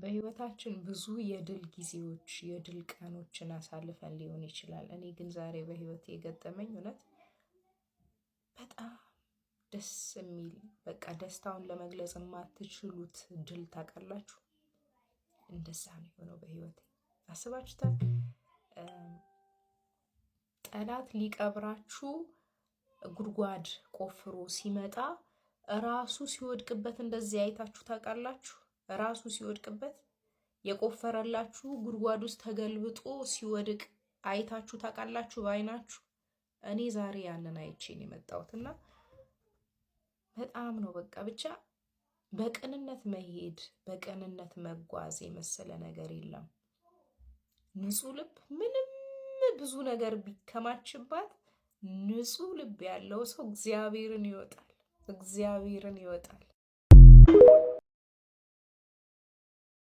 በህይወታችን ብዙ የድል ጊዜዎች የድል ቀኖችን አሳልፈን ሊሆን ይችላል። እኔ ግን ዛሬ በህይወቴ የገጠመኝ እውነት በጣም ደስ የሚል በቃ ደስታውን ለመግለጽ የማትችሉት ድል ታውቃላችሁ። እንደዛ ነው የሆነው በህይወቴ። አስባችሁታል? ጠላት ሊቀብራችሁ ጉድጓድ ቆፍሮ ሲመጣ ራሱ ሲወድቅበት እንደዚህ አይታችሁ ታውቃላችሁ? ራሱ ሲወድቅበት የቆፈረላችሁ ጉድጓድ ውስጥ ተገልብጦ ሲወድቅ አይታችሁ ታውቃላችሁ በአይናችሁ? እኔ ዛሬ ያንን አይቼ ነው የመጣሁትና በጣም ነው በቃ ብቻ በቅንነት መሄድ በቅንነት መጓዝ የመሰለ ነገር የለም። ንጹህ ልብ ምንም ብዙ ነገር ቢከማችባት ንጹህ ልብ ያለው ሰው እግዚአብሔርን ይወጣል።